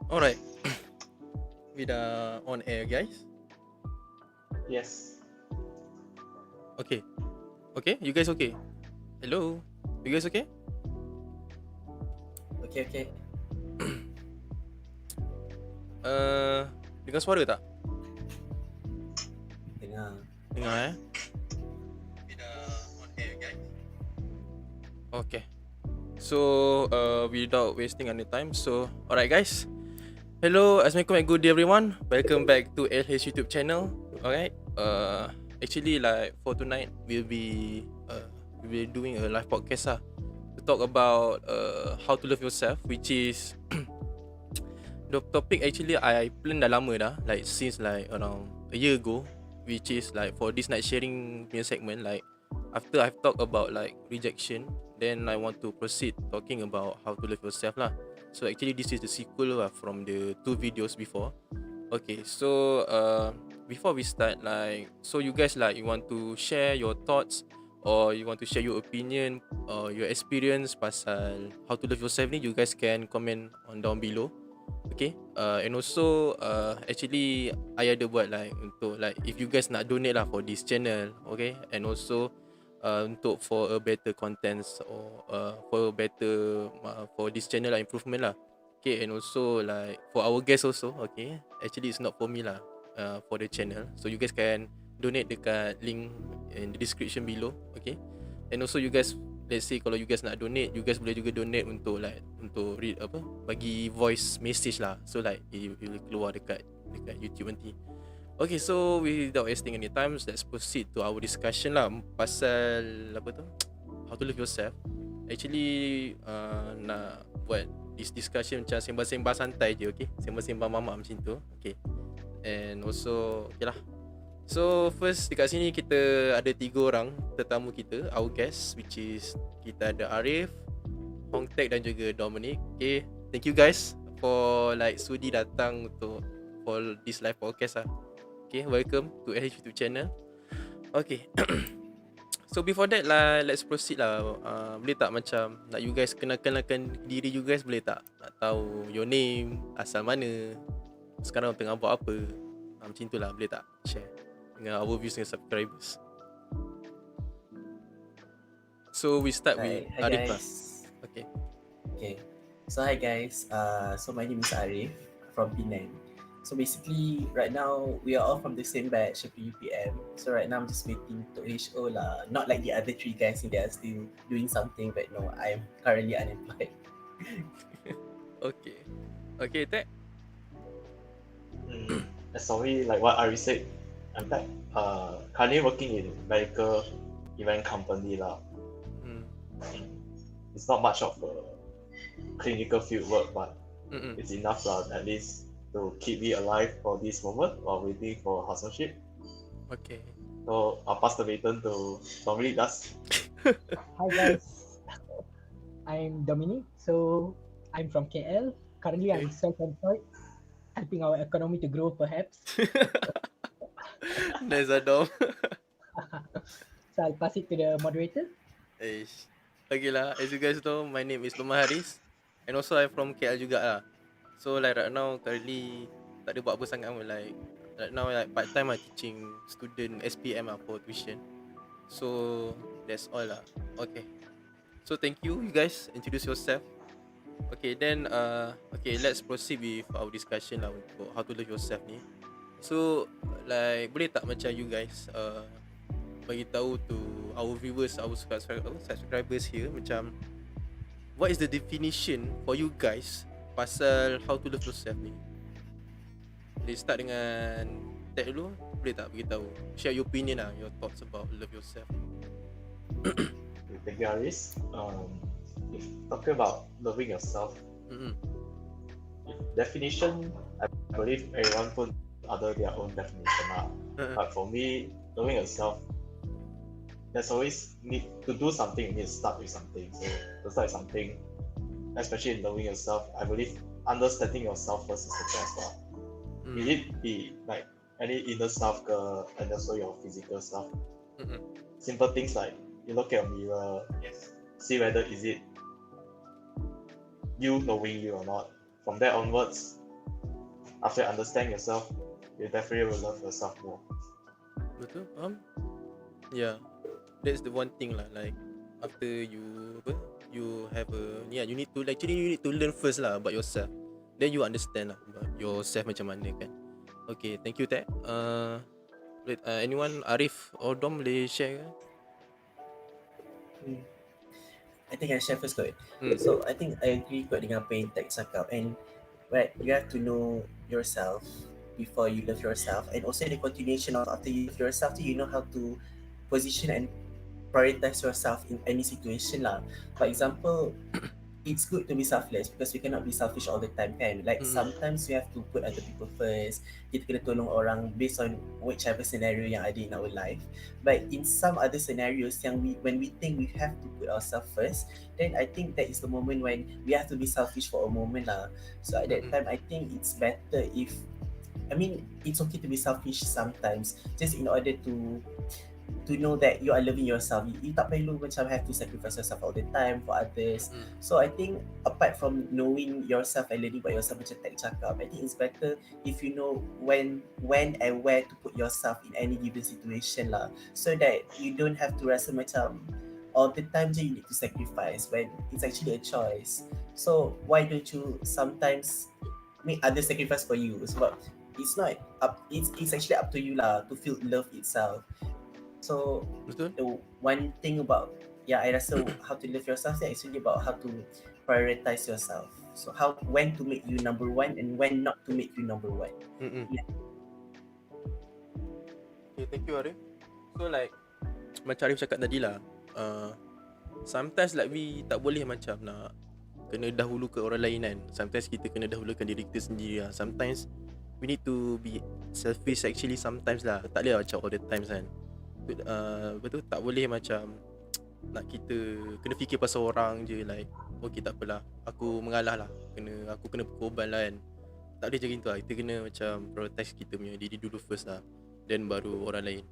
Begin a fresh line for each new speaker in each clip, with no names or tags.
Alright, we dah on air guys.
Yes.
Okay. Okay, you guys okay? Hello? You guys okay?
Okay.
Dengar suara tak?
Dengar.
Dengar We dah on air guys. Okay. So, without wasting any time, so alright guys. Hello, Assalamualaikum and good day everyone. Welcome back to LH YouTube channel. Alright. Actually like for tonight we'll be doing a live podcast to talk about how to love yourself, which is the topic actually I plan dah lama dah, like since like around a year ago, which is like for this Nightsharing punya segment, like after I've talked about like rejection, then I want to proceed talking about how to love yourself lah. So actually this is the sequel from the two videos before. Okay, so before we start, like, so you guys like you want to share your thoughts or you want to share your opinion or your experience pasal how to love yourself ni, you guys can comment on down below. Okay, and also actually I ada buat like untuk like if you guys nak donate lah for this channel, okay, and also untuk for a better contents or for a better for this channel lah, improvement lah. Okay, and also like for our guests also, okay, actually it's not for me lah, for the channel, so you guys can donate dekat link in the description below, okay. And also you guys, let's say kalau you guys nak donate, you guys boleh juga donate untuk like untuk read apa, bagi voice message lah, so like it will keluar dekat YouTube nanti. Okay, so without wasting any time, let's proceed to our discussion lah pasal apa tu, how to love yourself. Actually nak buat this discussion macam sembang-sembang santai je, okay, sembang-sembang mamak macam tu, okay. And also okay lah. So first dekat sini kita ada 3 orang tetamu kita, our guest, which is kita ada Arif, Hongtek dan juga Dominic. Okay, thank you guys for like sudi datang untuk for this live podcast lah. Okay, welcome to LH YouTube channel. Okay. So before that lah, let's proceed lah. Boleh tak macam nak you guys kenalkan diri you guys, boleh tak? Nak tahu your name, asal mana, sekarang tengah buat apa, macam tu lah, boleh tak share dengan our viewers and subscribers? So we start with Arif lah.
Okay. So hi guys. So my name is Arif from Penang. So basically right now we are all from the same batch of UPM. So right now I'm just waiting to HO lah. Not like the other 3 guys who are still doing something, but no, I'm currently unemployed.
Okay, Tek.
Sorry, like what Ari said, I'm like currently working in medical event company lah. It's not much of a clinical field work, but it's enough lah, at least to keep me alive for this moment while waiting for householdership.
Okay.
So I'll pass the baton to Dominic.
Hi guys, I'm Dominic. So I'm from KL. Currently I'm self-employed, helping our economy to grow perhaps.
Nice Dom.
So I'll pass it to the moderator.
Okay lah, as you guys know, my name is Lumah Haris, and also I'm from KL juga lah. So like right now currently tak ada buat apa sangat pun, like right now like part time I'm teaching student SPM lah for tuition. So that's all lah. Okay, so thank you guys, introduce yourself. Okay, then okay, let's proceed with our discussion lah untuk how to love yourself ni. So like boleh tak macam you guys bagi tahu to our viewers, our subscribers here, macam what is the definition for you guys pasal how to love yourself ni? Let's start dengan Tek dulu. Boleh tak beritahu, share your opinion lah, your thoughts about love yourself.
Thank you, Aris. If talking about loving yourself, definition, I believe everyone put other their own definition lah. But for me, loving yourself, there's always need to do something. You need to start with something. So to start with something, especially in loving yourself, I believe understanding yourself first is the best lah. It need be like any inner stuff and also your physical stuff. Simple things like you look at a mirror, see whether is it you knowing you or not. From there onwards, after you understand yourself, you definitely will love yourself more.
Betul? Yeah, that's the one thing lah. Like after you you have a you need to learn first lah about yourself. Then you understand lah about yourself macam mana kan. Okay, thank you Tek. Anyone, Arif or Dom boleh share ke?
I think I share first kot.
Hmm.
So I think I agree kot dengan apa yang Tek cakap, and right, you have to know yourself before you love yourself, and also the continuation of after you love yourself, you know how to position and prioritize yourself in any situation lah. For example, it's good to be selfless because we cannot be selfish all the time kan. Like sometimes we have to put other people first. Kita kena tolong orang based on whichever scenario yang ada in our life. But in some other scenarios yang when we think we have to put ourselves first, then I think that is the moment when we have to be selfish for a moment lah. So at that time, I think it's better if, I mean, it's okay to be selfish sometimes, just in order to know that you are loving yourself. You tak perlu macam have to sacrifice yourself all the time for others. So I think apart from knowing yourself and learning about yourself macam Tek cakap, I think it's better if you know when and where to put yourself in any given situation lah, so that you don't have to rasa macam all the time je you need to sacrifice when it's actually a choice. So why don't you sometimes make other sacrifice for you? Sebab it's not up, it's actually up to you lah to feel love itself. So
Betul?
the one thing about I rasa how to love yourself is actually about how to prioritize yourself. So when to make you number one and when not to make you number one. Yeah.
Okay, thank you Arif. So like macam Arif cakap tadi lah, sometimes like we tak boleh macam nak kena dahulu ke orang lain kan. Sometimes kita kena dahulukan diri kita sendiri lah. Sometimes we need to be selfish actually sometimes lah. Tak boleh macam all the times kan. Betul, tak boleh macam nak kita kena fikir pasal orang je, like okay tak apalah, aku mengalah lah, aku kena berkorban lah kan. Tak boleh macam tu lah. Kita kena macam prioritize kita punya diri dulu first lah, then baru orang lain.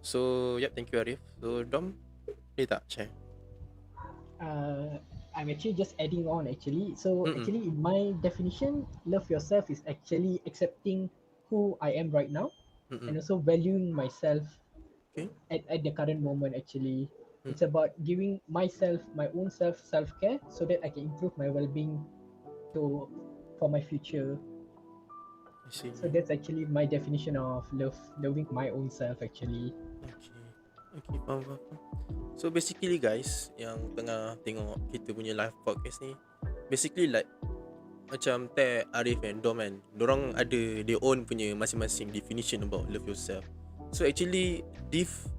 So thank you Arif. So Dom, boleh tak share?
I'm actually just adding on actually. So actually in my definition, love yourself is actually accepting who I am right now and also valuing myself at the current moment actually. It's about giving myself, my own self-care so that I can improve my well-being for my future.
I see.
So that's actually my definition of loving my own self actually.
Okay, faham. So basically guys, yang tengah tengok kita punya live podcast ni, basically like macam Tek, Arif and Dom kan, dorang ada their own punya masing-masing definition about love yourself. So actually this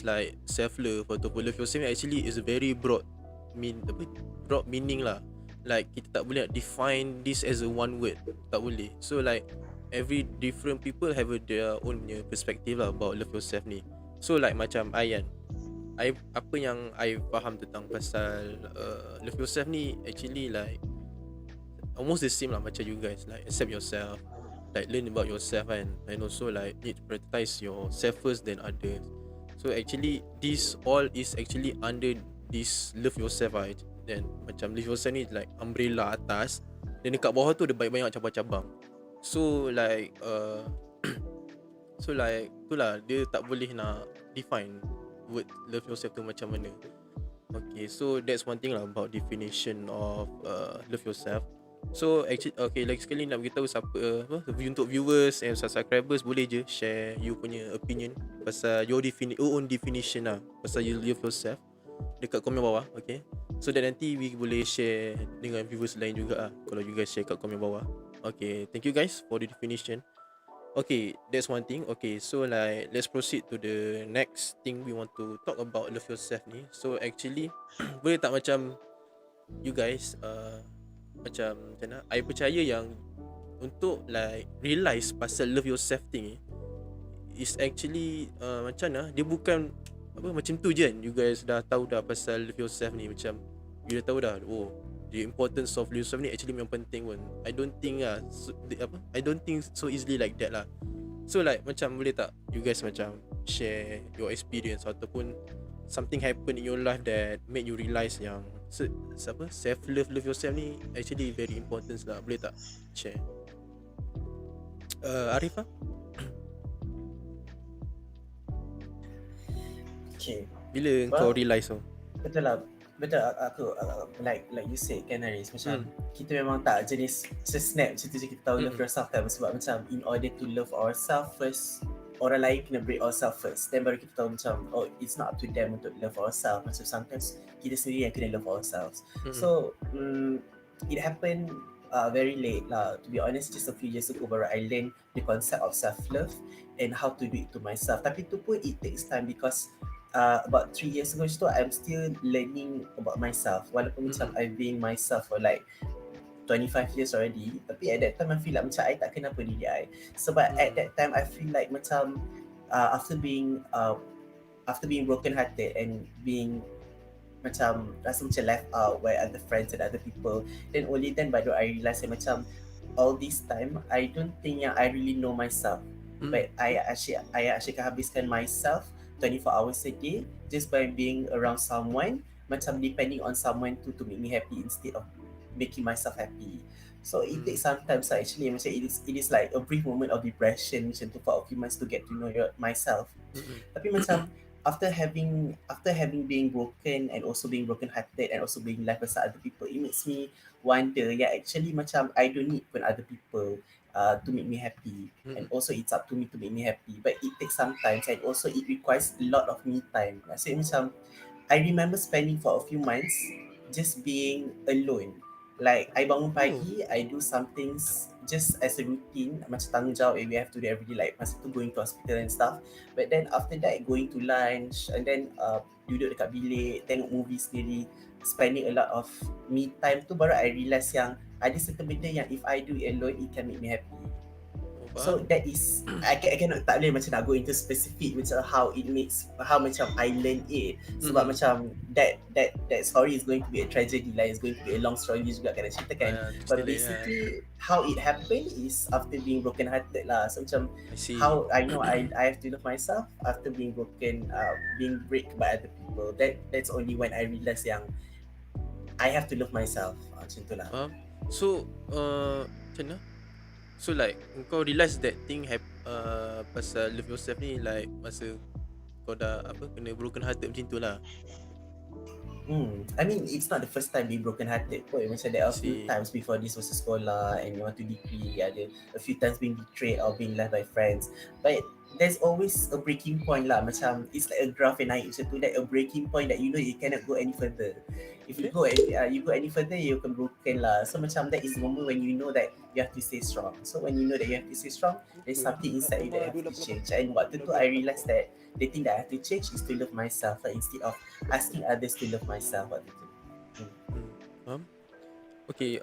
like self-love ataupun love yourself actually is a very broad meaning lah. Like kita tak boleh define this as a one word, tak boleh. So like every different people have their own punya perspective lah about love yourself ni. So like macam apa yang I faham tentang pasal love yourself ni actually like almost the same lah macam you guys, like accept yourself, like learn about yourself and also like need to prioritize yourself first then others. So actually this all is actually under this love yourself lah. Then macam love yourself ni like umbrella atas, dan dekat bawah tu ada banyak cabang-cabang. So like so like itulah, dia tak boleh nak define word love yourself tu macam mana. Okay, so that's one thing lah about definition of love yourself. So actually okay, lagi sekali nak beritahu siapa untuk viewers and subscribers, boleh je share you punya opinion pasal your own definition lah pasal you love yourself dekat komen bawah. Okay, so that nanti we boleh share dengan viewers lain juga lah kalau you guys share kat komen bawah. Okay, thank you guys for the definition. Okay, that's one thing. Okay, so like let's proceed to the next thing we want to talk about love yourself ni. So actually boleh tak macam you guys macam mana, I percaya yang untuk like realize pasal love yourself thing is actually macam mana, dia bukan macam tu je kan. You guys dah tahu dah pasal love yourself ni, macam you dah tahu dah, the importance of love yourself ni actually memang penting pun. I don't think so easily like that lah. So like macam boleh tak you guys macam share your experience ataupun something happen in your life that made you realize yang self love yourself ni actually very important lah. Boleh tak share? Arif lah.
Okay.
Bila kau realise tu?
Betul lah. Betul, aku like you said kan Aris, macam kita memang tak jenis snap macam tu je kita tahu love yourself kan, sebab macam in order to love ourselves first, orang lain kena break ourselves first, then baru kita tahu macam oh it's not up to them untuk love ourselves. Macam sometimes kita sendiri yang kena love ourselves. So it happened very late lah, to be honest. Just a few years ago baru I learned the concept of self-love and how to do it to myself. Tapi tu pun it takes time, because about 3 years ago so I'm still learning about myself. Walaupun macam I've been myself for like 25 years already, tapi at that time I feel like macam I tak kenapa diri I. Sebab at that time I feel like macam after being broken hearted and being macam rasa macam left out by other friends and other people, then only then baru I realise that macam all this time I don't think yang I really know myself. But I actually can habiskan myself 24 hours a day just by being around someone, macam depending on someone to make me happy instead of making myself happy. So it takes sometimes actually macam it is like a brief moment of depression macam tu for a few months to get to know myself. Tapi macam after having being broken and also being broken hearted and also being left beside other people, it makes me wonder, yeah, actually macam I don't need pun other people to make me happy, and also it's up to me to make me happy, but it takes some time and also it requires a lot of me time. Maksudnya macam I remember spending for a few months just being alone. Like I bangun pagi, I do some things just as a routine, macam tanggungjawab we have to do every day, like masa tu going to hospital and stuff. But then after that going to lunch and then duduk dekat bilik tengok movie sendiri, spending a lot of me time tu, baru I realise yang ada certain benda yang if I do it alone, it can make me happy. So that is I cannot, tak boleh macam nak go into specific macam how macam I learn it, sebab macam that story is going to be a tragedy lah, it's going to be a long story juga kan nak ceritakan. But basically how it happened is after being broken hearted lah. So macam how I know I have to love myself after being broken, being break by other people. That's only when I realise yang I have to love myself. Macam tu lah.
So macam mana? So like kau realise that thing pasal love yourself ni like masa kau dah kena broken hearted macam tu lah.
I mean it's not the first time being broken hearted pun. Macam there are a few times before this was sekolah and you want to degree, ada a few times being betrayed or being left by friends, but there's always a breaking point lah. Macam it's like a graph and naik macam tu, like a breaking point that you know you cannot go any further. If you go any further, you can broken lah. So macam that is the moment when you know that you have to stay strong. So when you know that you have to stay strong, there's something inside you that have to change. And waktu tu I realised that the thing that I have to change is to love myself, like, instead of asking others to love myself waktu tu.
Okay,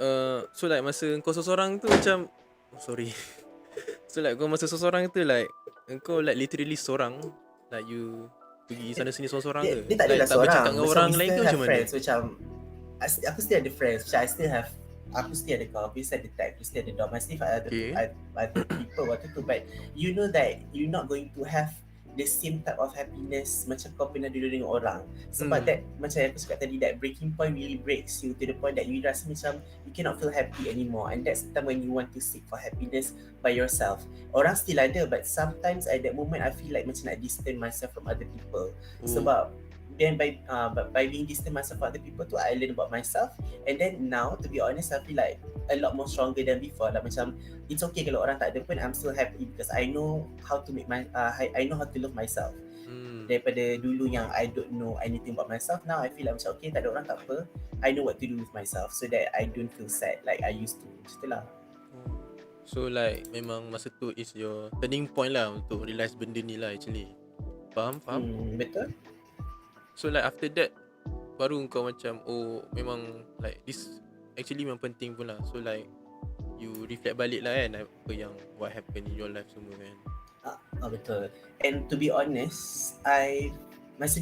so like masa kau seorang tu macam sorry. So like kau masa seorang tu like kau like literally seorang, like you pergi sana sini seorang ke?
Dia tak adalah
tak bercakap dengan orang lain ke macam mana?
Friends, macam aku still ada friends, macam aku still ada kau, aku still ada tag, aku still ada dom, I still have other people waktu tu, but you know that you're not going to have the same type of happiness macam kau pernah dulu dengan orang. Sebab that, macam yang aku cakap tadi, that breaking point really breaks you to the point that you rasa macam you cannot feel happy anymore, and that's the time when you want to seek for happiness by yourself. Orang still ada, but sometimes at that moment I feel like macam nak distance myself from other people. Sebab then by being distant myself from other people tu, I learn about myself, and then now to be honest I feel like a lot more stronger than before lah. Macam it's okay kalau orang tak ada pun, I'm still happy because I know how to make I know how to love myself. Daripada dulu yang I don't know anything about myself, now I feel like macam okay, tak ada orang tak apa, I know what to do with myself so that I don't feel sad like I used to. Macam tu lah.
So like memang masa tu is your turning point lah untuk realise benda ni lah actually. Faham?
Betul.
So like after that baru kau macam oh memang like this actually memang penting pun lah. So like you reflect balik lah kan apa yang what happened in your life semua kan.
Betul. And to be honest, masa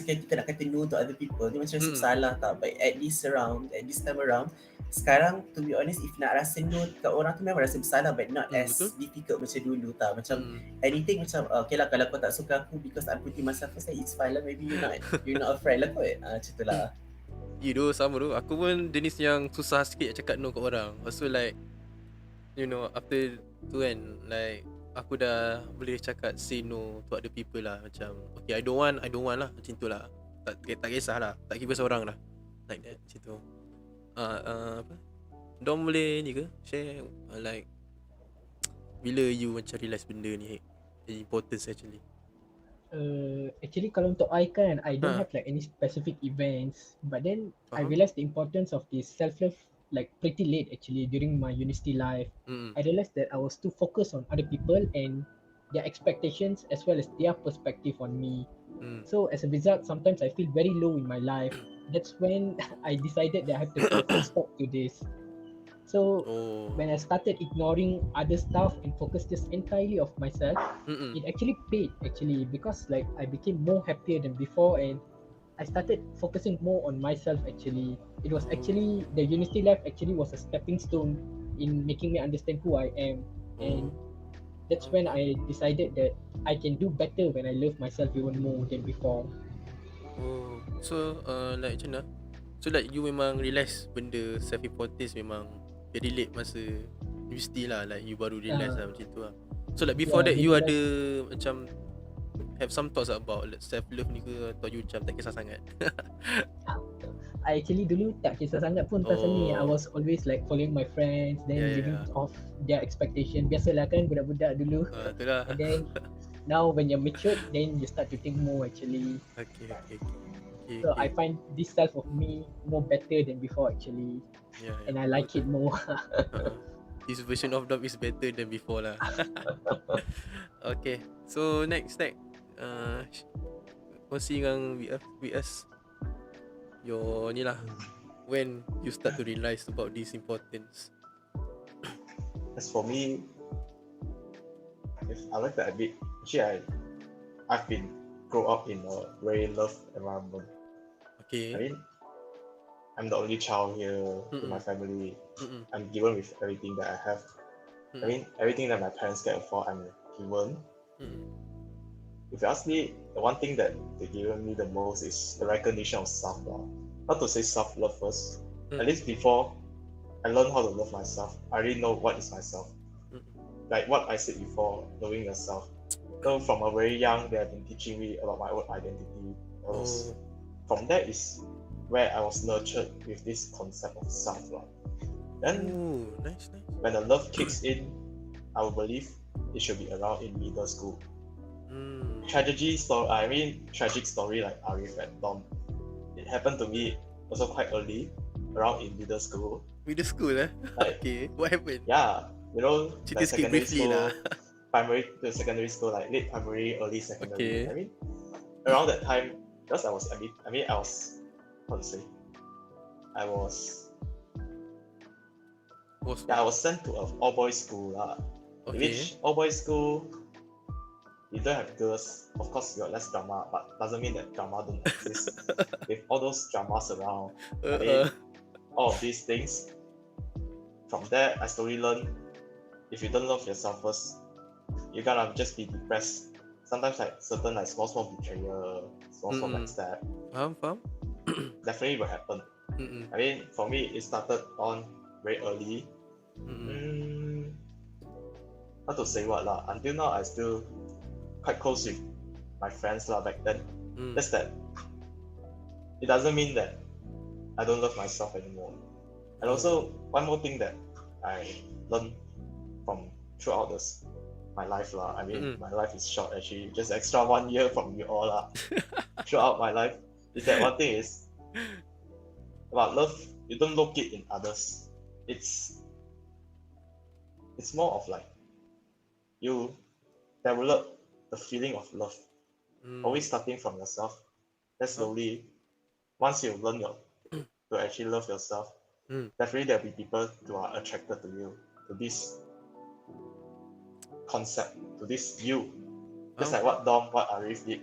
kita nak kata no to other people ni macam rasa salah tak, but at this time around sekarang, to be honest, if nak rasa no kat orang tu memang rasa bersalah, but not as difficult macam dulu tak. Macam anything macam okay lah, kalau kau tak suka aku because I'm putting myself first, it's fine lah, maybe you're not a friend lah kot. Macam tu lah.
Sama tu. Aku pun jenis yang susah sikit cakap no kat orang. Lepas tu like you know after tu kan, like aku dah boleh cakap say no to other people lah. Macam okay, I don't want lah, macam tu lah. Tak kisah lah, tak kira seorang lah, like that, macam tu. Apa, Dom boleh ni ke share like bila you macam realise benda ni the importance actually?
Actually kalau untuk I kan, I don't have like any specific events, but then I realized the importance of this self-love like pretty late actually during my university life. I realized that I was too focused on other people and their expectations as well as their perspective on me. So as a result, sometimes I feel very low in my life. That's when I decided that I have to put a full stop to this. So when I started ignoring other stuff and focus just entirely of myself, it actually paid actually, because like I became more happier than before and I started focusing more on myself actually. It was actually the university life actually was a stepping stone in making me understand who I am, and that's when I decided that I can do better when I love myself even more than before.
So like macam mana? So like you memang realise benda self importance memang very late masa university lah, like you baru realise lah macam tu lah. So like before that you ada macam have some thoughts about like, self love ni ke, atau you macam tak kisah sangat?
I actually dulu tak kisah sangat pun pasal ni. I was always like following my friends, then living off their expectation. Biasalah kan budak-budak dulu.
Itulah.
And then now when you're matured, then you start to think more actually.
Okay.
So I find this self of me more better than before actually. And I like it more.
This version of Dom is better than before lah. Okay, so next kongsi dengan with us your ni lah, when you start to realise about this importance.
As for me, if I like to admit, actually I've been grow up in a very loved environment.
Okay.
I mean, I'm the only child here in my family. I'm given with everything that I have. I mean, everything that my parents can afford, I'm given. If you ask me, the one thing that they given me the most is the recognition of self-love. Not to say self-love first. At least before I learned how to love myself, I already know what is myself. Like what I said before, knowing yourself. So from a very young, they have been teaching me about my own identity. From that is where I was nurtured with this concept of self-love. Then,
nice.
when the love kicks in, I would believe it should be around in middle school. Tragic story like Arif and Dom. It happened to me also quite early, around in middle school.
Middle school
Like,
okay, what happened?
Yeah, you know, like secondary
briefly
school, primary to secondary school, like late primary, early secondary.
Okay.
I mean, around that time, because I was sent to an all boys school
Okay.
Which all boys school, you don't have girls. Of course, you got less drama, but doesn't mean that drama don't exist. With all those dramas around, I mean, all of these things. From there, I slowly learned, if you don't love yourself first, you're gonna just be depressed. Sometimes like certain like small betrayal, small backstab.
Faham?
Definitely will happen. I mean, for me, it started on very early. Not to say what lah. Until now, I still quite close with my friends lah back then. Just that it doesn't mean that I don't love myself anymore. And also one more thing that I learned from throughout my life lah. I mean, my life is short actually. Just extra 1 year from you all lah. Throughout my life, is that one thing is about love. You don't look it in others. It's more of like you develop the feeling of love. Always starting from yourself. Then slowly, once you learn to actually love yourself, definitely there'll be people who are attracted to you, to this concept, to this you. Just like what Arif did.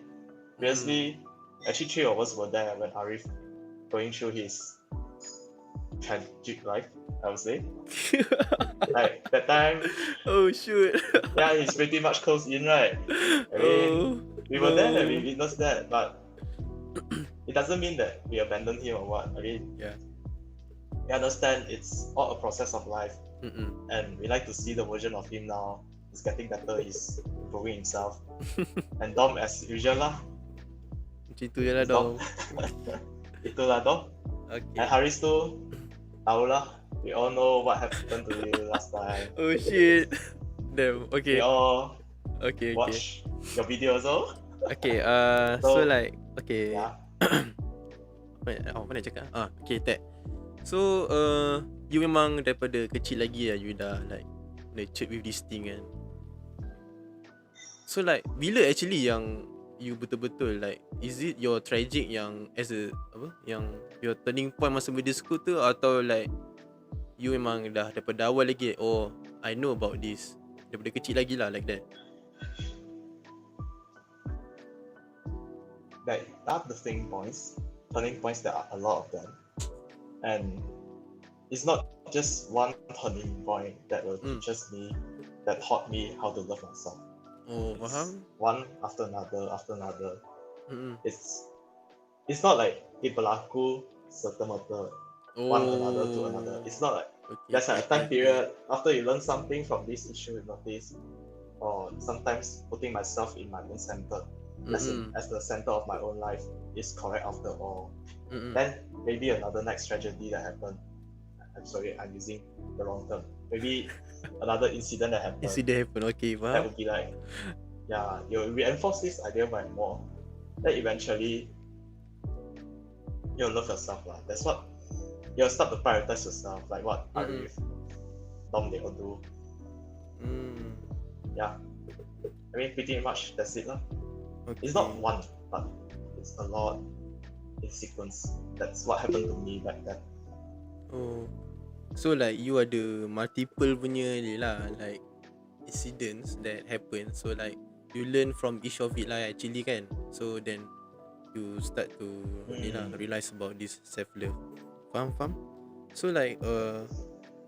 Previously, actually 3 of us were there when Arif going through his tragic life, I would say. Like that time.
Oh shoot.
Yeah, he's pretty much closed in, right? I mean, we were there and we witnessed that, but it doesn't mean that we abandoned him or what. I mean, we understand it's all a process of life. And we like to see the version of him now. He's getting better, he's improving himself. And Dom as usual lah.
Macam tu je lah
Dom.
dong.
Itulah Dom.
Okay.
And Haris tu, tahu lah. We all know what happened to you last time.
Oh shit. Damn.
We
Okay.
all
Okay.
watch your video also.
Okay. So like, okay.
Yeah.
Apa nak cakap? Okay, Tek. So, you memang daripada kecil lagi lah, you dah like nurtured with this thing kan. So like, bila actually yang you betul-betul like, is it your tragic yang as a yang your turning point masa middle school tu, atau like you memang dah daripada awal lagi, oh I know about this daripada kecil lagi lah, like that?
Like that the turning points, there are a lot of them, and it's not just one turning point that will teaches me, that taught me how to love myself.
Oh, faham.
One after another. It's not like it berlaku serta-merta one another to another. It's not like there's like a time period after you learn something from this issue you notice, or sometimes putting myself in my own center as the center of my own life is correct after all. Then maybe another next tragedy that happened. I'm sorry, I'm using the wrong term. Maybe another incident that happened.
Okay, faham.
That would be like, yeah, you reinforce this idea more and more. Then eventually, you'll love yourself lah. That's what you'll start to prioritize yourself, like what Arif, Dom they all do. Yeah, I mean pretty much that's it lah.
Okay.
It's not one, but it's a lot in sequence. That's what happened to me back then.
Oh, so like you ada multiple punya ni lah, like incidents that happen. So like you learn from each of it lah actually kan. So then you start to ni lah realize about this self-love. Faham? So like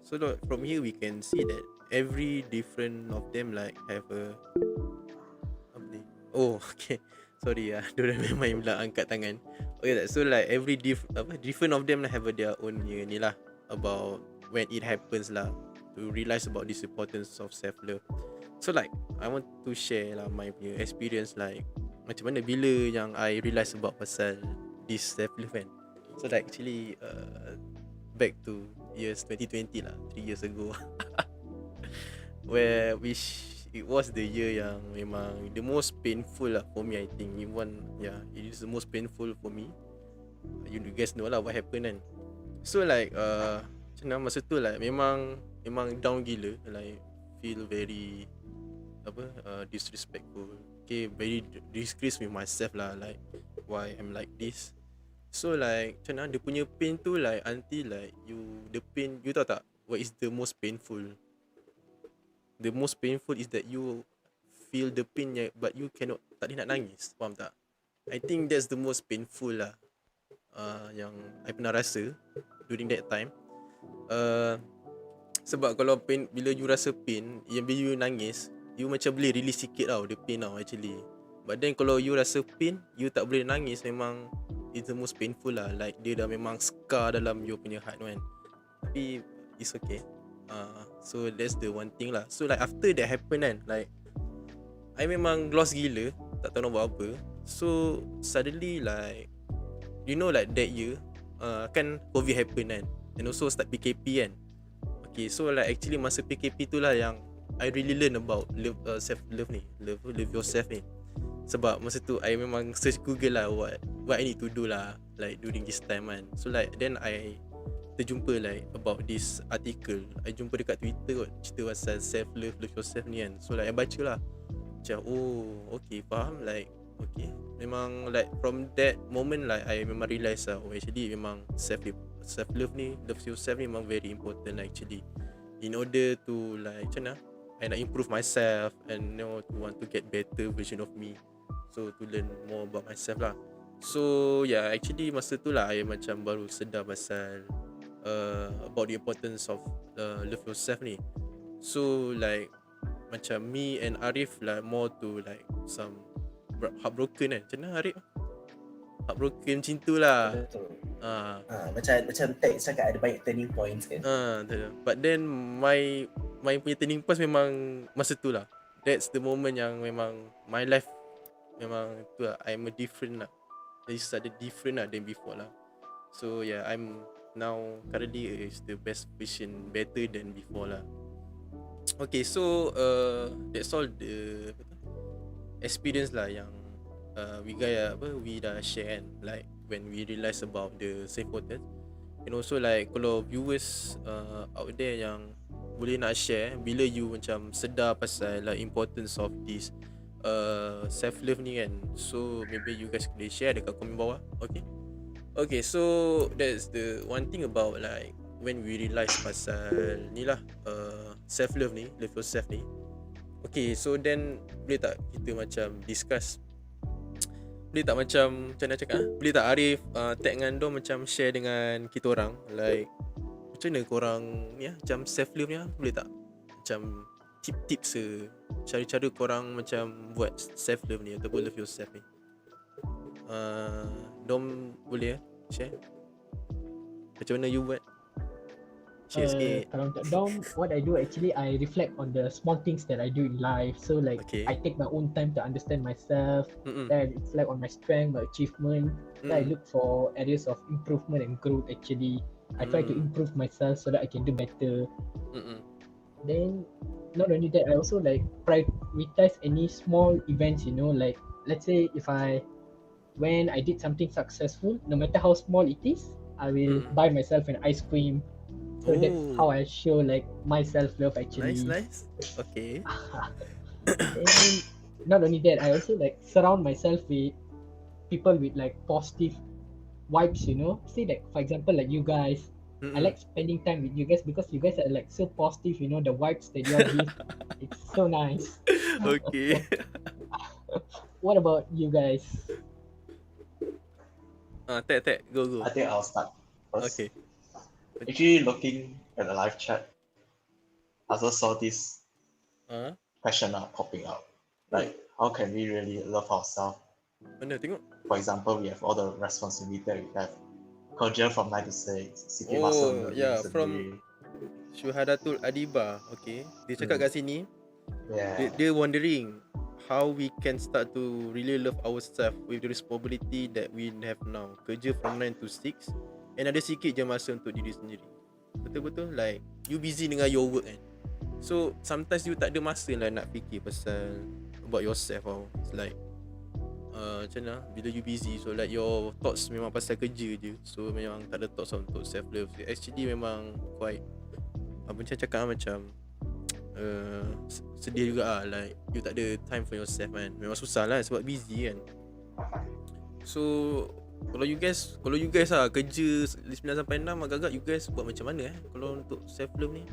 so from here we can see that every different of them like have a oh okay, sorry don't remember main pula angkat tangan. Okay, so like every different of them have their own ni lah about when it happens lah, to realize about this importance of self-love. So like I want to share lah my punya experience, like macam mana bila yang I realize about pasal this self-love kan. So like actually back to years 2020 lah, 3 years ago where it was the year yang memang the most painful lah for me, I think. It is the most painful for me. You guys know lah what happened kan. So like macam mana masa tu like memang down gila, like feel very disrespectful. Okay, very disgrace with myself lah, like why I'm like this. So like macam mana dia punya pain tu like until like the pain, you tahu tak what is the most painful? The most painful is that you feel the pain but you cannot, tak boleh nak nangis. Faham tak? I think that's the most painful lah yang I pernah rasa during that time. Sebab kalau pain, bila you rasa pain, yang bila you nangis, you macam boleh release sikit tau the pain tau actually. But then kalau you rasa pain, you tak boleh nangis, memang it's the most painful lah. Like dia dah memang scar dalam you punya heart kan. Tapi it's okay. So that's the one thing lah. So like after that happen kan, like I memang lost gila, tak tahu nak buat apa. So suddenly like, you know like that year kan COVID happen kan, and also start PKP kan. Okay, so like actually masa PKP tu lah yang I really learn about self-love ni, love yourself ni. Sebab masa tu I memang search Google lah what I need to do lah, like during this time kan. So like then I terjumpa like about this article, I jumpa dekat Twitter kot, cerita pasal self-love, love yourself ni kan. So like I baca lah, macam oh okay, faham, like okay, memang like from that moment like I memang realise lah, oh actually memang self-love ni, love yourself ni memang very important actually, in order to like macam mana I nak improve myself and to want to get better version of me. So to learn more about myself lah. So yeah, actually masa tu lah I macam baru sedar pasal about the importance of love yourself ni. So like macam me and Arif like more to like some heartbroken kan. Macam mana Arif? heartbroken macam tu lah.
Betul.
Ah.
Macam Tex cakap ada banyak turning points kan.
But then my punya turning point memang masa tu lah. That's the moment yang memang my life memang tu lah. I'm a different lah. It's ada different lah than before lah. So yeah, I'm now currently is the best version, better than before lah. Okay, so that's all the experience lah yang we dah share kan, like when we realise about the safe hotel. And also like kalau viewers out there yang boleh nak share bila you macam sedar pasal like importance of this self love ni kan, so maybe you guys boleh share dekat komen bawah. Okay, so that's the one thing about like when we realize pasal ni lah self love ni, love yourself ni. Okay, so then boleh tak kita macam discuss, boleh tak macam nak cakap boleh tak Arif tag dengan Dom macam share dengan kita orang like macam mana korang ni macam self love ni boleh tak macam tips cara-cara korang macam buat self love ni ataupun love yourself ni. Dom boleh share macam mana you buat? Share sikit.
Kalau untuk Dom, what I do actually, I reflect on the small things that I do in life. So like, I take my own time to understand myself. Then I reflect on my strength, my achievement. Then I look for areas of improvement and growth actually. I try to improve myself so that I can do better. Then not only that, I also like prioritize any small events, like let's say when I did something successful, no matter how small it is, I will buy myself an ice cream. So that's how I show like my self-love actually.
Nice. Okay.
And not only that, I also like surround myself with people with like positive vibes, Say like for example like you guys, I like spending time with you guys because you guys are like so positive, the vibes that you all give, it's so nice.
Okay.
What about you guys?
Tek, go.
I think I'll start first.
Okay.
Actually, looking at the live chat, I also saw this question popping up. Like, how can we really love ourselves?
Mana tengok?
For example, we have all the responsibility that we have. Kerja from 9 to 6, City Master.
Yeah, from Syuhadatul Adiba. Okay, dia cakap kat sini, dia wondering how we can start to really love ourselves with the responsibility that we have now. Kerja from 9 to 6 and ada sikit je masa untuk diri sendiri. Betul-betul like you busy dengan your work kan. So sometimes you tak ada masa lah nak fikir pasal about yourself tau. It's like macam mana bila you busy, so like your thoughts memang pasal kerja je. So memang tak ada thoughts untuk self love. Actually memang quite macam cakap macam sedih juga like you tak ada time for yourself kan. Memang susah lah sebab busy kan. So kalau you guys kerja 9 sampai 6, agak-agak you guys buat macam mana kalau untuk self love ni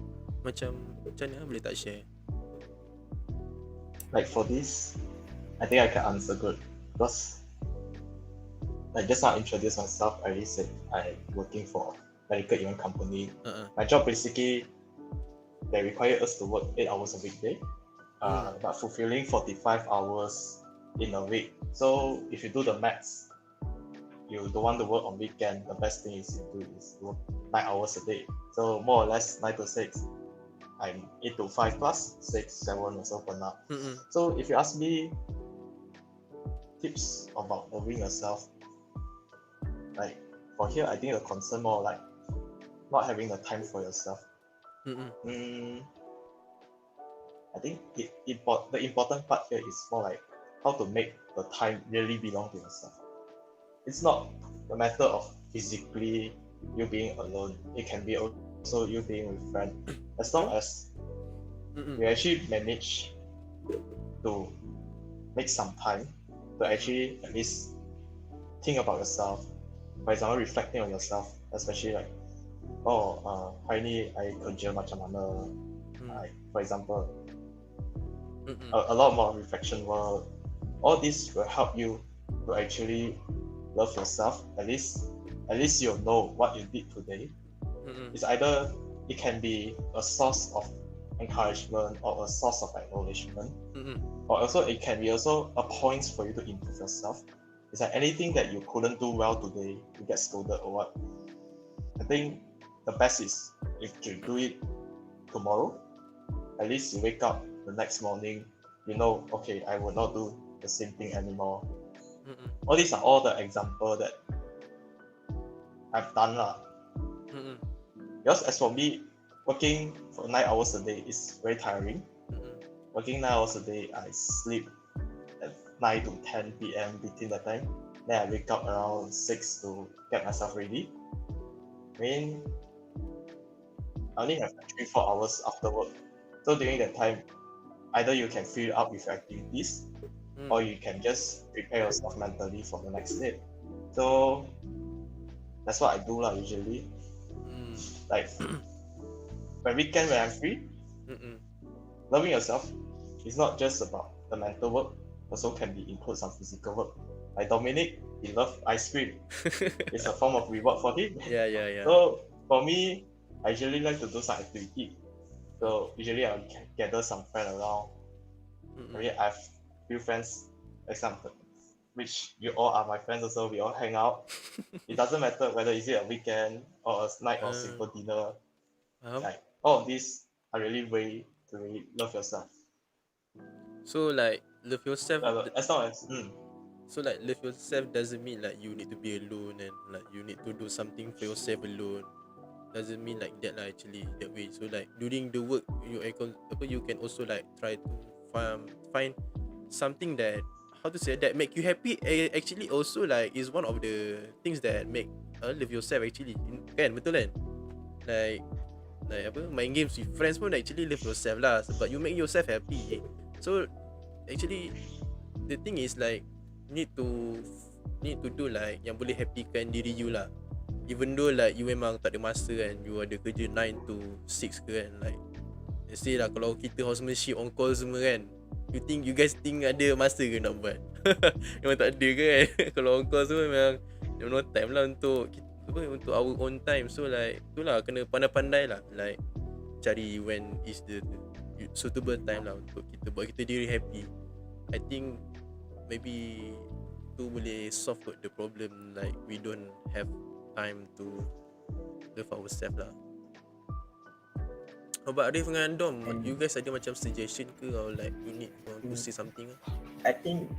macam mana boleh tak share?
Like for this, I think I can answer good because like just now I introduced myself, I already said I'm working for a medical event company. My job basically they require us to work 8 hours a weekday, but fulfilling 45 hours in a week. So if you do the maths, you don't want to work on weekend, the best thing is you do is work 9 hours a day. So more or less 9 to 6. I'm 8 to 5 plus 6, 7 also for now. So if you ask me tips about loving yourself, like for here I think the concern more like not having the time for yourself. I think the important part here is more like how to make the time really belong to yourself. It's not a matter of physically you being alone. It can be also you being with friends. As long as you actually manage to make some time to actually at least think about yourself. For example, reflecting on yourself, especially like, hari ni I kerja macam mana. Like, for example, a lot more reflection work. All this will help you to actually love yourself. At least you'll know what you did today. It's either it can be a source of encouragement or a source of acknowledgement, or also it can be also a point for you to improve yourself. It's like anything that you couldn't do well today, you get scolded or what. I think the best is if you do it tomorrow, at least you wake up the next morning, you know, okay, I will not do the same thing anymore. All these are all the example that I've done lah. Because as for me, working for 9 hours a day is very tiring. Working 9 hours a day, I sleep at 9 to 10 p.m. between that time. Then I wake up around 6 to get myself ready. I mean, I only have 3-4 hours after work. So during that time, either you can fill up with activities or you can just prepare yourself mentally for the next day. So that's what I do lah usually. Like when weekend when I'm free, loving yourself is not just about the mental work, also can be include some physical work. Like Dominic, he loves ice cream. It's a form of reward for him.
Yeah.
So for me, I usually like to do some activity. So usually I'll gather some friends around. Maybe I have few friends, example, which you all are my friends also. We all hang out. It doesn't matter whether is it a weekend or a night or simple dinner. Like all of these are really way to really love yourself.
So like love yourself.
As long as
So like love yourself doesn't mean like you need to be alone and like you need to do something for yourself alone. Doesn't mean like that lah actually that way. So like during the work you can also like try to find something that how to say that make you happy. Actually also like is one of the things that make love yourself actually. Kan betul kan? Like apa main games with friends pun actually love yourself lah sebab you make yourself happy. So actually the thing is like need to do like yang boleh happykan diri you lah. Even though like you memang tak ada masa kan, you ada kerja 9 to 6 ke kan, like let's say lah kalau kita housemanship on call semua kan, you guys think ada masa ke nak buat? Memang tak ada kan. Kalau on call semua memang no time lah untuk untuk our own time. So like itulah kena pandai-pandai lah, like cari when is the suitable time lah untuk kita buat kita diri happy. I think maybe tu boleh solve the problem like we don't have time to love ourselves lah. About Arif dengan Dom, you guys ada macam suggestion ke or like you need to say something?
I think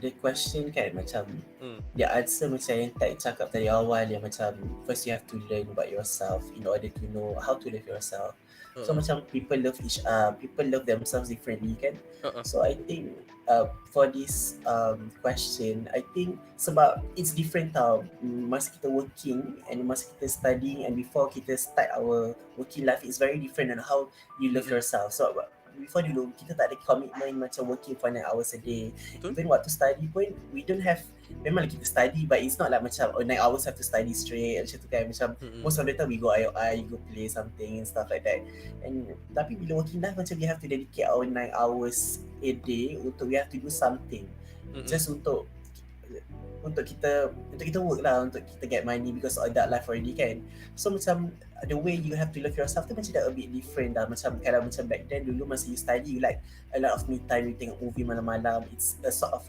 the question kan macam the answer macam yang tak cakap tadi awal yang macam first you have to learn about yourself in order to know how to love yourself. So macam people love themselves differently kan. So I think for this question, I think sebab it's different tau masa kita working and masa kita studying and before kita start our working life, it's very different on how you love yourself. So before dulu kita tak ada commitment macam working for 9 hours a day. Even waktu study pun we don't have, memang kita study but it's not like macam 9 hours have to study straight macam tu kan. Macam most of the time we go IOI, go play something and stuff like that. And tapi bila working life macam we have to dedicate our 9 hours a day untuk we have to do something just untuk kita work lah, untuk kita get money because of that life already kan. So macam the way you have to love yourself tu macam dah a bit different dah. Macam kalau macam back then dulu masa you study, you like a lot of me time, you tengok movie malam-malam, it's a sort of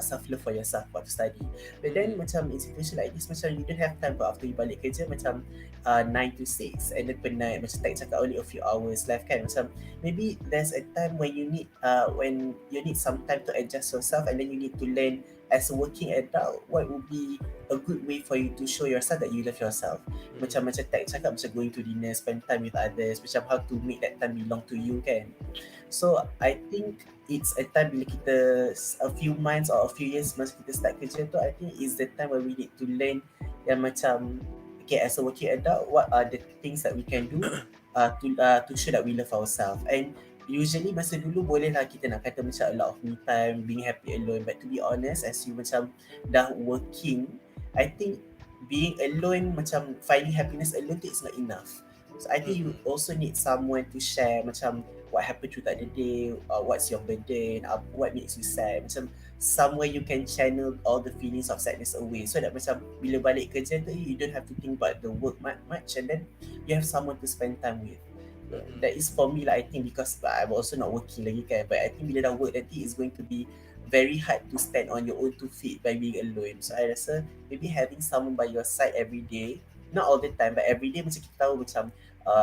self-love for yourself waktu study. But then macam in situation like this, macam you don't have time for after you balik kerja macam 9 to 6 and then penat, macam tak cakap only a few hours left kan. Macam maybe there's a time when you need some time to adjust yourself and then you need to learn as a working adult what would be a good way for you to show yourself that you love yourself. Macam tak cakap macam going to dinner, spend time with others, macam how to make that time belong to you kan. So I think it's a time bila kita a few months or a few years masa kita start kerja tu, I think is the time where we need to learn yang macam okay, as a working adult, what are the things that we can do to show that we love ourselves. And usually masa dulu boleh lah kita nak kata macam a lot of me time, being happy alone, but to be honest, as you macam dah working, I think being alone, macam finding happiness alone tu is not enough. So I think you also need someone to share macam what happened throughout the day, what's your burden, what makes you sad, macam somewhere you can channel all the feelings of sadness away, so that macam bila balik kerja tu you don't have to think about the work much and then you have someone to spend time with. That is for me lah, I think, because I'm also not working lagi kan, but I think bila dah work nanti is going to be very hard to stand on your own 2 feet by being alone. So I rasa maybe having someone by your side every day, not all the time, but every day macam kita tahu macam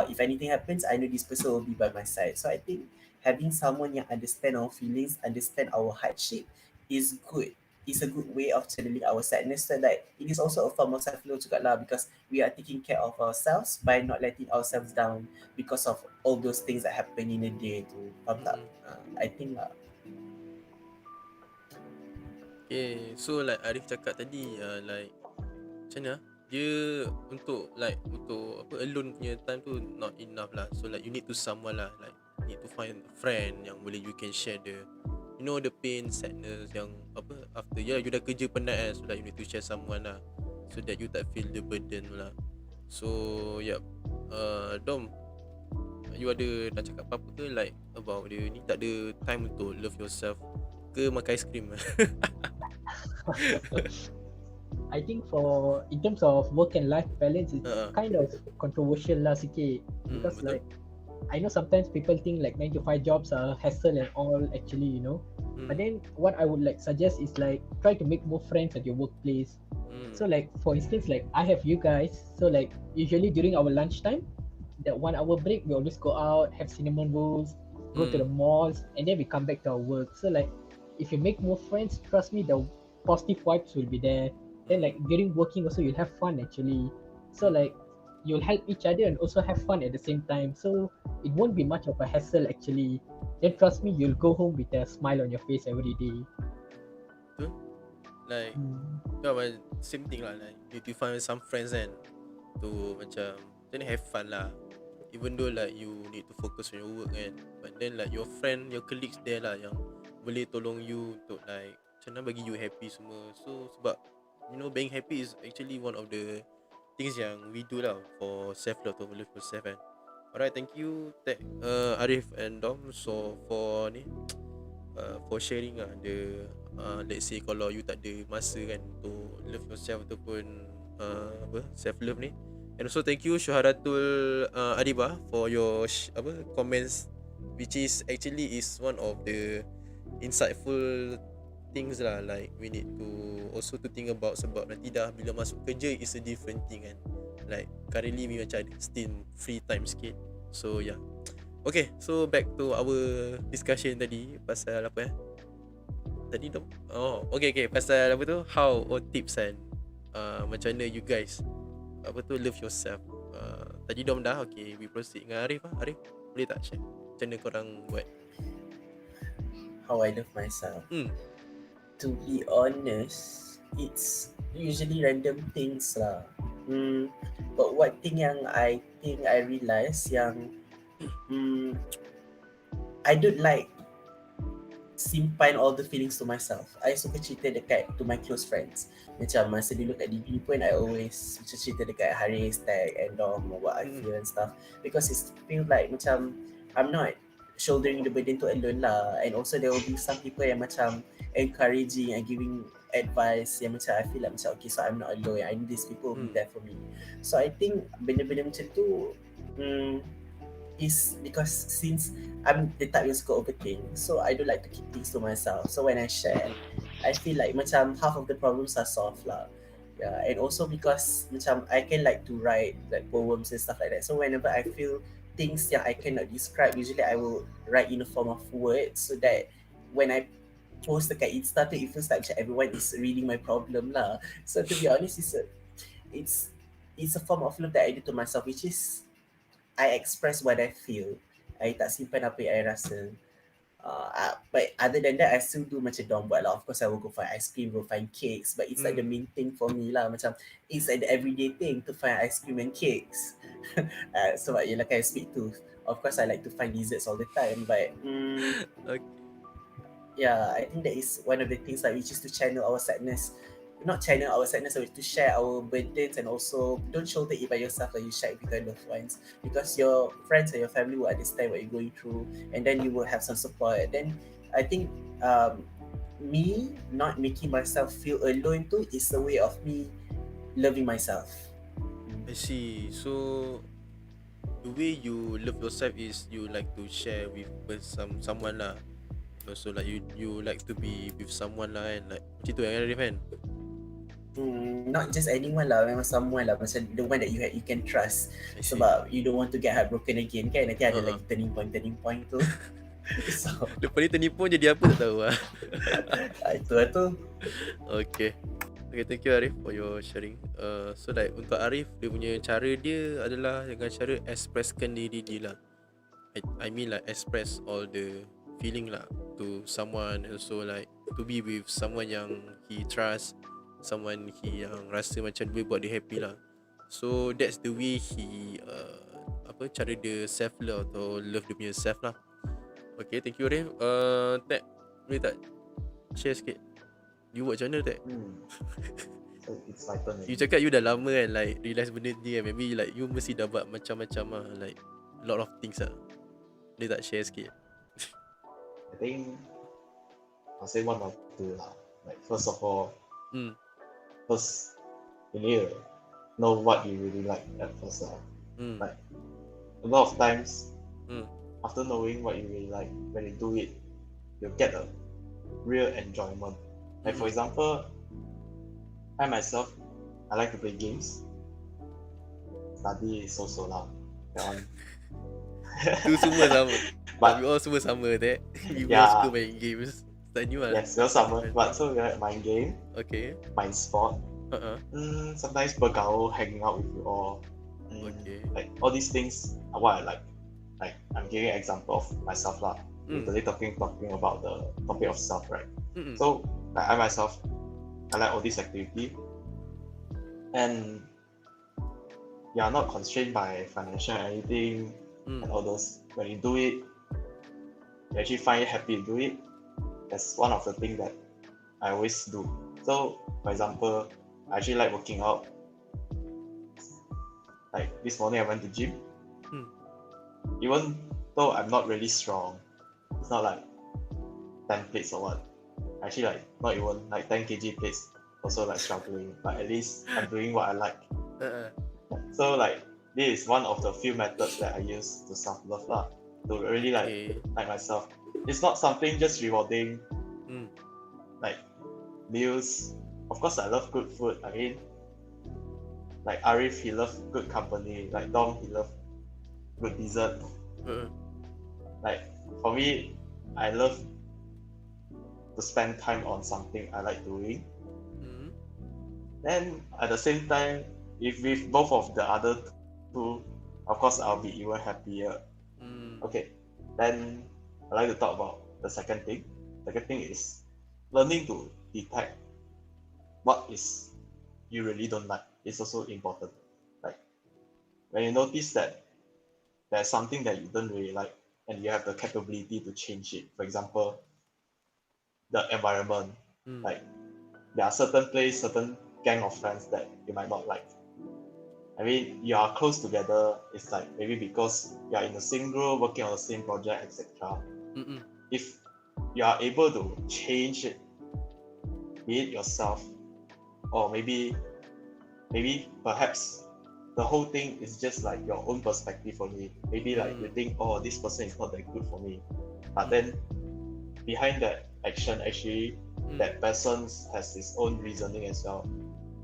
if anything happens, I know this person will be by my side. So I think having someone yang understand our feelings, understand our hardship is good. It's a good way of channeling our sadness. So like it is also a form of self-love juga lah, because we are taking care of ourselves by not letting ourselves down because of all those things that happen in a day tu. Faham tak? I think lah.
Okay, so like Arif cakap tadi, like macam mana? Dia untuk alone punya time tu not enough lah. So like you need to someone lah, like need to find a friend yang boleh you can share the the pain, sadness yang after you dah kerja penat kan, so like you need to share someone lah, so that you tak feel the burden lah. So yep, Dom, you ada nak cakap apa-apa ke like about dia ni tak ada time untuk love yourself ke makan aiskrim?
I think for in terms of work and life balance, it's kind of controversial lah sikit, because
betul.
like I know sometimes people think like 9 to 5 jobs are hassle and all actually, but then what I would like suggest is like try to make more friends at your workplace. So like for instance, like I have you guys, so like usually during our lunchtime, that 1 hour break, we always go out, have cinnamon rolls, go to the malls, and then we come back to our work. So like if you make more friends, trust me, the positive vibes will be there. Then like during working also you'll have fun actually. So like you'll help each other and also have fun at the same time. So it won't be much of a hassle actually. Then trust me, you'll go home with a smile on your face every day.
Like same thing lah, like you to find some friends kan, to macam have fun lah, even though like you need to focus on your work kan, but then like your friend, your colleagues there lah yang boleh tolong you untuk like macam mana bagi you happy semua. So sebab being happy is actually one of the things yang we do lah for self-love, to love yourself kan. Alright, thank you Arif and Dom, so for ni for sharing lah the let's say kalau you tak ada masa kan untuk love yourself ataupun self-love ni. And also thank you Syuharatul Adibah for your comments, which is actually is one of the insightful things lah, like we need to also to think about, sebab nanti dah bila masuk kerja is a different thing kan, like currently we macam ada still free time sikit. So yeah, okay, so back to our discussion tadi pasal apa tadi Dom? Okay, pasal apa tu, how or tips kan, macam mana you guys love yourself. Tadi Dom dah, okay, we proceed dengan Arif. Arif, boleh tak share macam mana korang buat?
How I love myself. To be honest, it's usually random things lah. But one thing yang I think I realise yang I don't like simpan all the feelings to myself. I suka cerita dekat to my close friends. Macam masa dulu kat degree pun, I always cerita dekat RifDomRIzTek and Dom what I feel and stuff, because it feel like macam I'm not shouldering the burden to alone lah. And also there will be some people yang macam encouraging and giving advice yang macam I feel like macam okay, so I'm not alone, I need these people will be there for me. So I think benda-benda macam tu is because since I'm the type yang suka overthink, so I don't like to keep things to myself. So when I share, I feel like macam half of the problems are solved lah. Yeah, and also because macam I can like to write like poems and stuff like that. So whenever I feel things yang I cannot describe, usually I will write in a form of words, so that when I post dekat Insta tu, it feels like everyone is reading my problem lah. So to be honest, it's a form of love that I do to myself, which is I express what I feel. I tak simpan apa yang I rasa. But other than that, I still do macam Dom buat lah. Of course, I will go find ice cream, go find cakes, but it's like the main thing for me lah. Macam it's like the everyday thing to find ice cream and cakes. So like I speak to, of course, I like to find desserts all the time, but
Okay.
Yeah, I think that is one of the things that we choose to channel our sadness. Not channel our sadness, but to share our burdens, and also don't shoulder it by yourself, like you share it with your loved ones, because your friends and your family will understand what you're going through, and then you will have some support. Then I think me not making myself feel alone too is a way of me loving myself.
I see. So the way you love yourself is you like to share with someone lah. So like you like to be with someone lah kan, like macam tu kan Arif kan?
Not just anyone lah, memang someone lah, macam the one that you can trust,
I see.
sebab you don't want to get heartbroken again kan, nanti ada
Uh-uh.
lagi turning point tu. So
Lepas ni ternipu jadi apa tak tahu lah.
itu lah tu.
Okay. Okay, thank you Arif for your sharing. So like untuk Arif, dia punya cara dia adalah dengan cara expresskan diri dia lah. I mean like express all the feeling lah to someone, also like to be with someone yang he trust, someone he yang rasa macam boleh buat dia happy lah. So that's the way he cara dia self love atau love dia punya self lah. Okay, thank you Arif. Tek, boleh tak share sikit you buat macam mana Tek?
So it's my turn.
You cakap you dah lama kan like realise benda ni kan, maybe like you mesti dah buat macam-macam lah, like a lot of things lah. Boleh tak share sikit?
I think I'll say one or two lah. Like first of all, first you need to know what you really like at first lah. Like a lot of times, after knowing what you really like, when you do it, you'll get a real enjoyment. Like for example, I myself, I like to play games. Study is also lah. That one.
Tu semua sama.
But
we all semua sama Tek. We all
yeah,
suka main games. Than you lah.
yes, we all sama. But so we like mind game,
Okay.
mind sport. Sometimes bergaul, hanging out with you all.
Okay.
Like all these things are what I like. Like I'm giving an example of myself lah. Today talking about the topic of self, right? So like I myself, I like all this activity, and you are not constrained by financial or anything and all those. When you do it, you actually find it happy to do it. That's one of the things that I always do. So for example, I actually like working out. Like this morning I went to gym. Even though I'm not really strong, it's not like 10 plates or what. Actually like not even like 10 kg plates, also like struggling, but at least I'm doing what I like. So like this is one of the few methods that I use to self-love lah, to really like myself. It's not something just rewarding, like meals. Of course I love good food. I mean, like Arif, he loves good company. Like Dom, he loves good dessert. Like for me, I love to spend time on something I like doing. Then at the same time, if with both of the other two, of course I'll be even happier. Okay, then I like to talk about the second thing. Second thing is learning to detect what is you really don't like. It's also important. Like when you notice that there's something that you don't really like and you have the capability to change it. For example, the environment. Like there are certain place, certain gang of friends that you might not like. I mean, you are close together. It's like maybe because you are in the same group, working on the same project, etc. If you are able to change it, be it yourself, or maybe perhaps the whole thing is just like your own perspective only. Maybe like you think, oh, this person is not that good for me, but then behind that action, actually, that person has his own reasoning as well.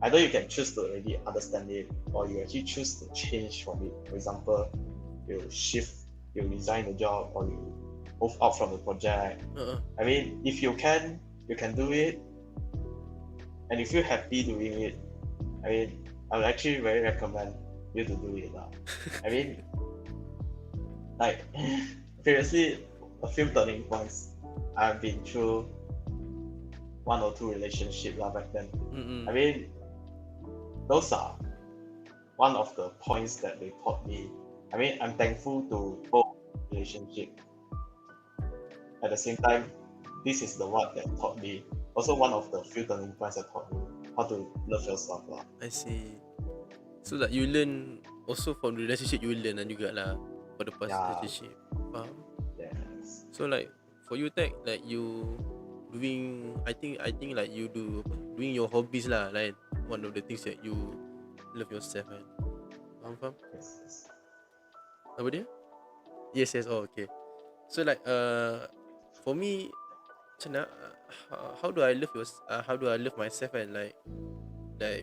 Either you can choose to already understand it, or you actually choose to change from it. For example, you shift, you resign the job, or you move out from the project. I mean, if you can do it, and you feel happy doing it. I mean, I would actually very recommend you to do it now. I mean, like previously, a few turning points. I've been through 1 or 2 relationships back then. I mean, those are one of the points that they taught me. I mean, I'm thankful to both relationships. At the same time, this is the one that taught me. Also, one of the few turning points that taught me how to love yourself lah.
I see. So that you learn also from the relationship, you learn juga lah for the past relationship. Faham?
Yes.
So like for you Tek, like you doing, I think like you doing your hobbies lah, like one of the things that you love yourself kan. Faham?
Yes.
Apa dia? Yes. Oh, okay. So like for me, macam mana, how do I love how do I love myself, and like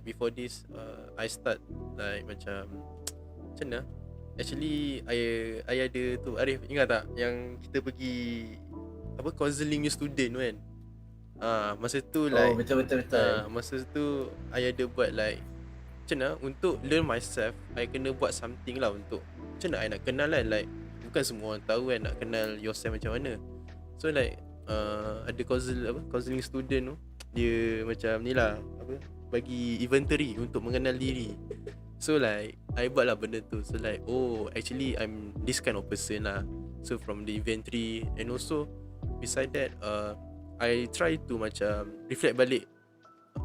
before this I start like macam mana, actually I ada tu, Arif ingat tak yang kita pergi apa, counselling new student tu kan. Masa tu like
betul.
masa tu I ada buat like macam mana, untuk learn myself I kena buat something lah untuk macam mana I nak kenal kan, like bukan semua orang tahu kan nak kenal yourself macam mana. So like ada counselling student tu, dia macam ni lah, apa, bagi inventory untuk mengenal diri. So like I buat lah benda tu. So like, oh actually I'm this kind of person lah. So from the inventory, and also beside that I try to macam reflect balik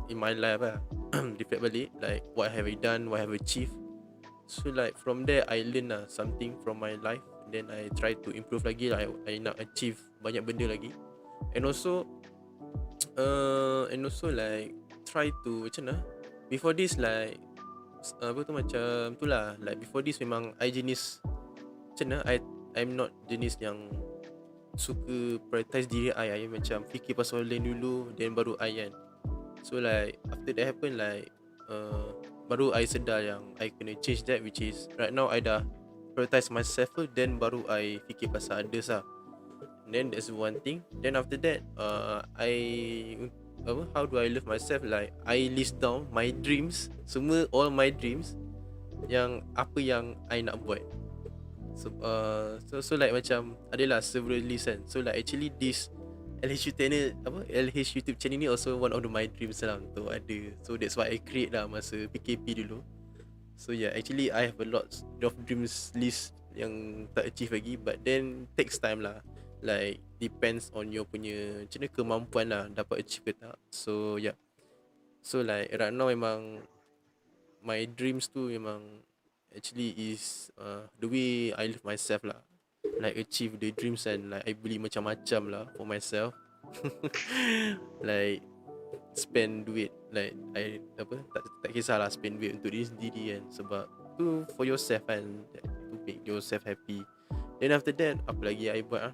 in my life lah. Reflect balik like what have I done, what have I achieved. So like from there I learn lah something from my life. Then I try to improve lagi lah. I nak achieve banyak benda lagi. And also like try to macam mana, before this like apa tu, macam tu lah, like before this memang I jenis macam mana, I'm not jenis yang suka prioritize diri I macam fikir pasal orang lain dulu then baru I kan. So like after that happen, like baru I sedar yang I kena change that, which is right now I dah prioritize myself first, then baru I fikir pasal others lah. Then that's one thing. Then after that how do I love myself, like I list down my dreams, semua all my dreams, yang apa yang I nak buat. So like macam adalah several list kan. So like actually this LH YouTube channel ni also one of my dreams lah untuk ada. So that's why I create lah masa PKP dulu. So yeah, actually I have a lot of dreams list yang tak achieve lagi, but then takes time lah. Like depends on your punya macam mana kemampuan lah dapat achieve ke tak. So yeah, so like right now memang my dreams tu memang actually is the way I live myself lah, like achieve the dreams, and like I beli macam-macam lah for myself. Like spend duit, like I tak kisahlah spend duit untuk diri sendiri kan, sebab tu for yourself kan, to make yourself happy. Then after that apa lagi I buat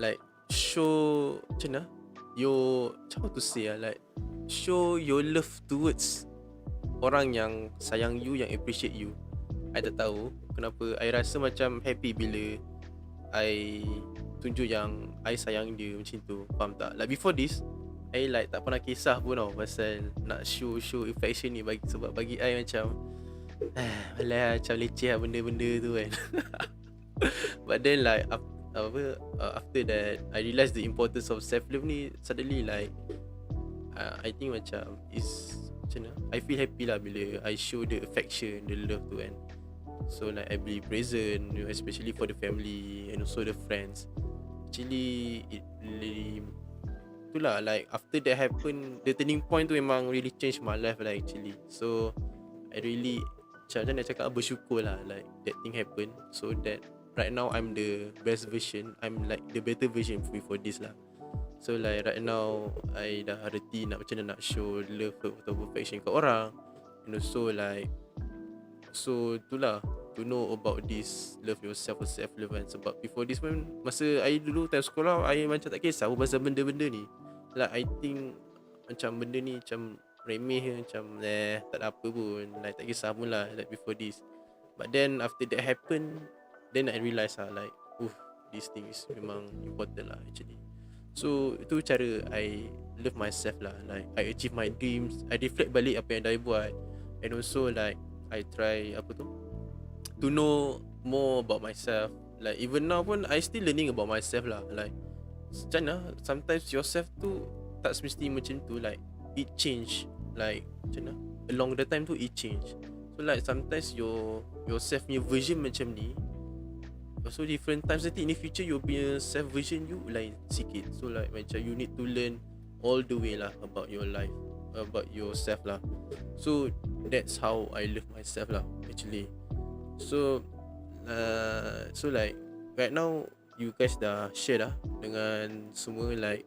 like show macam mana, how to say like show your love towards orang yang sayang you, yang appreciate you. I tak tahu kenapa I rasa macam happy bila I tunjuk yang I sayang dia macam tu, faham tak? Like before this I like tak pernah kisah pun tau pasal nak show affection ni, sebab bagi I macam alah macam leceh lah benda-benda tu kan. But then like after that I realised the importance of self-love ni. Suddenly like I think macam is macam mana, I feel happy lah bila I show the affection, the love tu kan. So like I beli present, especially for the family and also the friends. Actually it really itulah, like after that happen, the turning point tu memang really change my life lah actually. So I really macam nak cakap, bersyukur lah like that thing happen, so that right now I'm the best version, I'm like the better version before this lah. So like right now I dah reti nak macam mana nak show love atau affection kat orang. And also like, so itulah, to know about this love yourself or self-love kan. Sebab before this pun, masa I dulu time sekolah, I macam tak kisah pasal benda-benda ni. Like I think macam benda ni macam remeh, macam tak ada apa pun, like tak kisah pun lah, like before this. But then after that happen, then I realise lah like this thing is memang important lah actually. So itu cara I love myself lah, like I achieve my dreams, I reflect balik apa yang dah I buat. And also like I try to know more about myself. Like even now pun I still learning about myself lah. Like macam mana, sometimes yourself tu tak semesti macam tu, like it change, like macam mana, along the time tu it change. So like sometimes yourself punya version macam ni, so different times nanti in the future your punya self version you lain sikit. So like macam you need to learn all the way lah about your life, about yourself lah. So that's how I love myself lah actually. So like right now you guys dah share dah dengan semua like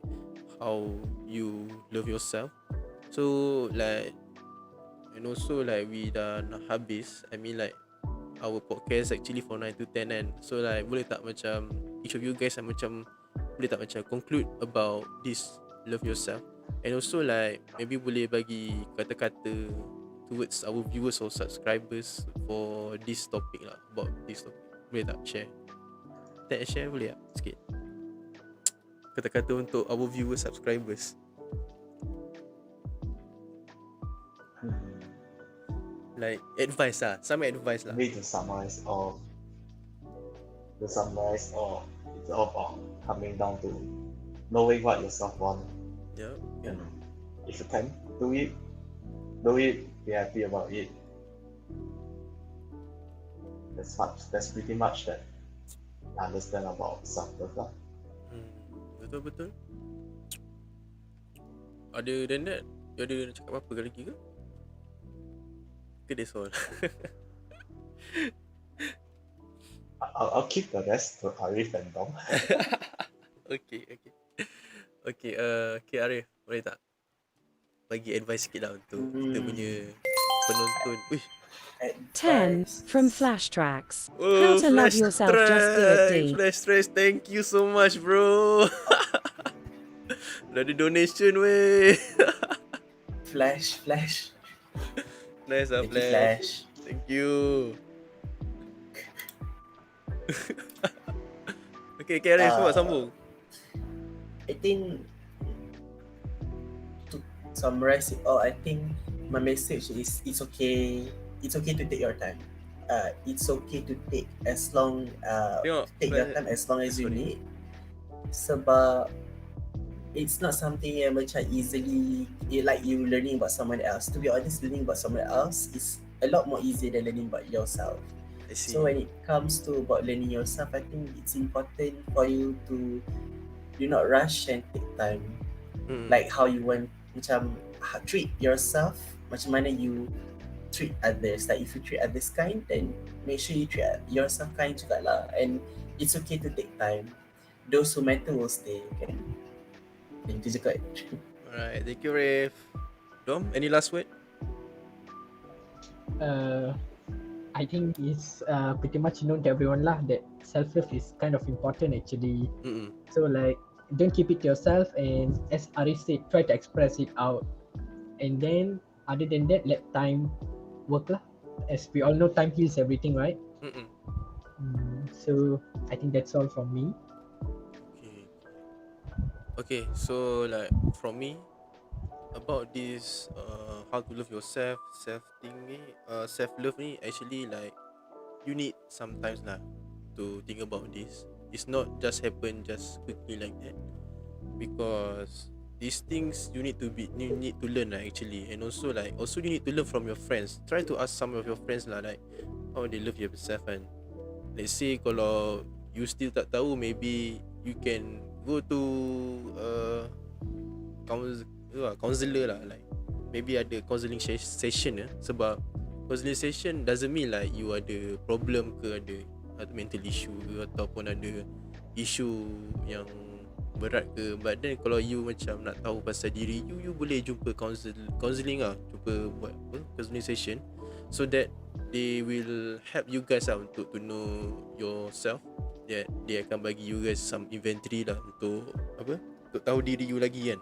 how you love yourself. So like, and also like we dah nak habis, I mean like our podcast actually for 9 to 10 kan. So like boleh tak macam each of you guys macam boleh tak macam conclude about this love yourself, and also like maybe boleh bagi kata-kata towards our viewers or subscribers for this topic lah, about this topic. Boleh tak share? Tak share boleh tak sikit kata-kata untuk our viewers subscribers? Like advice lah, some advice lah.
Maybe to summarize all, it's all about coming down to knowing what yourself want.
Yeah.
And if you can do it, be happy about it. That's pretty much that I understand about self-love lah.
Betul. Other than that, you ada nak cakap apa lagi ke? That's all.
I'll keep the rest to Arif and Dom.
Okay, Arif, boleh tak bagi advice sikit lah untuk kita punya penonton. Uish.
10 from Flash Tracks. How to love yourself, just do it, D.
Flash Tracks, thank you so much, bro. Dah ada donation weh.
Flash.
Nice lah,
Thank you,
Flash. Thank you. Okay, Arif, sambung.
I think to summarize it all, I think my message is it's okay to take your time. It's okay to take your time as long as you need. Sebab it's not something yang macam easily like you learning about someone else. To be honest, learning about someone else is a lot more easier than learning about yourself.
I see.
So when it comes to about learning yourself, I think it's important for you to do not rush and take time. Like how you want macam treat yourself, macam mana you treat others. Like if you treat others kind, then make sure you treat yourself kind juga lah. And it's okay to take time. Those who matter will stay. Okay? Itu je kot.
Alright, thank you, Rif. Dom, any last word?
I think it's pretty much known to everyone lah that self-love is kind of important actually. So like, don't keep it to yourself, and as Arif said, try to express it out. And then other than that, let time work lah. As we all know, time heals everything, right? So I think that's all from me.
Okay, so like from me about this how to love yourself, self-love ni actually like you need sometimes lah to think about this. It's not just happen just quickly like that, because these things you need to learn lah actually. And also you need to learn from your friends. Try to ask some of your friends lah, like how they love yourself. And let's say kalau you still tak tahu, maybe you can go to counselor lah, like maybe ada counselling session sebab counselling session doesn't mean like you ada problem ke, ada mental issue ke, ataupun ada isu yang berat ke. But then kalau you macam nak tahu pasal diri you boleh jumpa counselling lah, jumpa buat counselling session, so that they will help you guys lah untuk to know yourself. Dia akan bagi you guys some inventory lah untuk untuk tahu diri you lagi kan.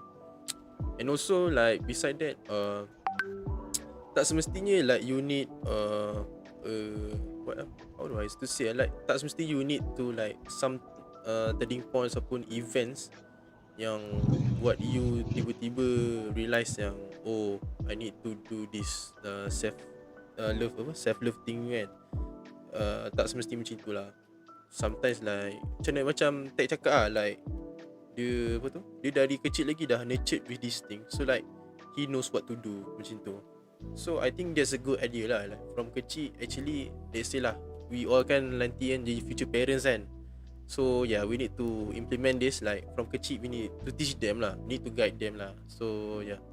And also like beside that, tak semestinya like you need how do I to say, like tak semesti you need to like some turning points ataupun events yang buat you tiba-tiba realise yang I need to do this self love thing kan. Tak semesti macam itulah. Sometimes like macam tak cakap lah, like dia dari kecil lagi dah nurtured with this thing, so like he knows what to do macam tu. So I think that's a good idea lah, like from kecil actually, let's say lah we all kan nanti kan jadi future parents kan. So yeah, we need to implement this like from kecil. We need to teach them lah, need to guide them lah. So yeah,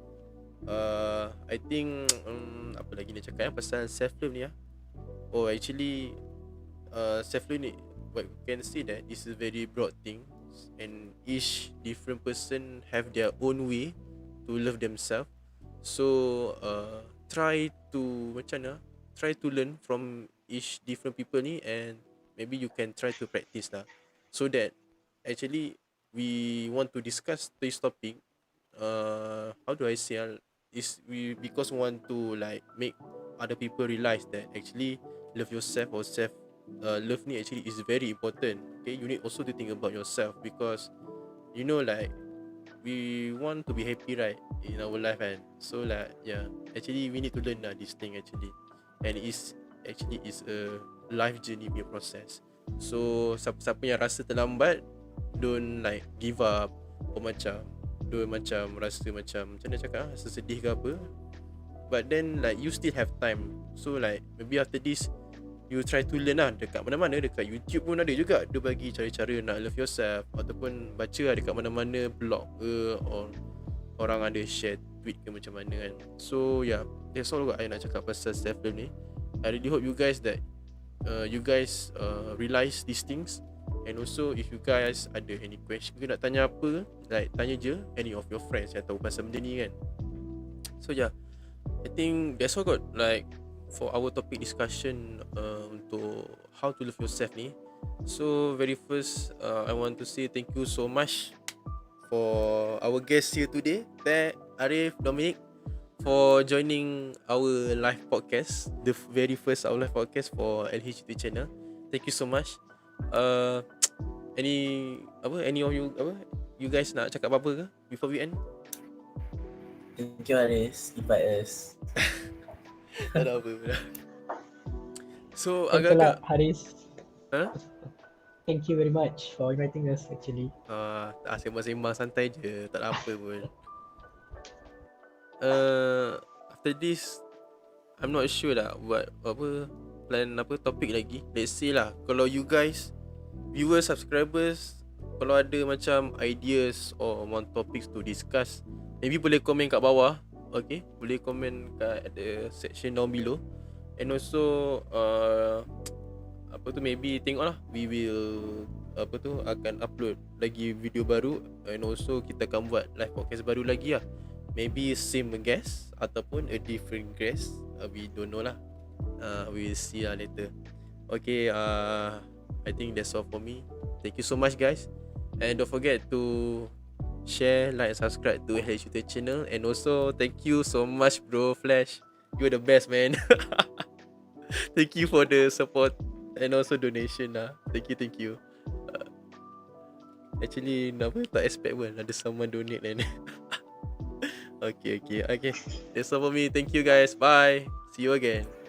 I think apa lagi nak cakap pasal self love ni actually self love ni, what we can see that this is a very broad thing, and each different person have their own way to love themselves. So try to learn from each different people ni, and maybe you can try to practice lah, so that actually we want to discuss this topic, how do I say, is we because we want to like make other people realize that actually love yourself or self love ni actually is very important. Okay, you need also to think about yourself, because you know, like, we want to be happy, right, in our life, and so like, yeah, actually we need to learn this thing actually, and it's actually is a life journey punya process. So siapa-siapa yang rasa terlambat, don't like give up, or macam don't macam rasa macam mana cakap, rasa sedih ke apa, but then like you still have time. So like maybe after this you try to learn dekat mana-mana, dekat YouTube pun ada juga, dia bagi cara-cara nak love yourself, ataupun baca dekat mana-mana blog ke, or orang ada share tweet ke macam mana kan. So yeah, that's all what I nak cakap pasal self love ni. I really hope you guys that you guys realize these things. And also if you guys ada any question ke nak tanya apa, like tanya je any of your friends yang tahu pasal benda ni kan. So yeah, I think that's all got like for our topic discussion untuk how to love yourself ni. So very first, I want to say thank you so much for our guests here today, Tek, Arif, Dominic, for joining our live podcast, the very first our live podcast for LH YouTube channel. Thank you so much. Any of you guys nak cakap apa ke before we end?
Thank you Aris, invite us.
Tak ada apa pula. So
Thanks a lot,
agak-agak
Haris.
Huh?
Thank you very much for inviting us actually.
sembang-sembang santai je, tak ada apa pun. After this, I'm not sure lah buat apa, plan apa topik lagi. Let's say lah, kalau you guys, viewers, subscribers, kalau ada macam ideas or want topics to discuss, maybe boleh komen kat bawah. Okay, boleh komen kat the section down below. And also apa tu, maybe tengoklah, we will akan upload lagi video baru, and also kita akan buat live podcast baru lagi lah. Maybe same guest ataupun a different guest, we don't know lah. We will see lah later. Okay, I think that's all for me. Thank you so much guys, and don't forget to share, like, subscribe to LH YouTube channel. And also thank you so much bro Flash, you're the best man. Thank you for the support and also donation lah. Thank you. Actually tak expect pun ada someone donate kan. Okay, that's all for me. Thank you guys, bye, see you again.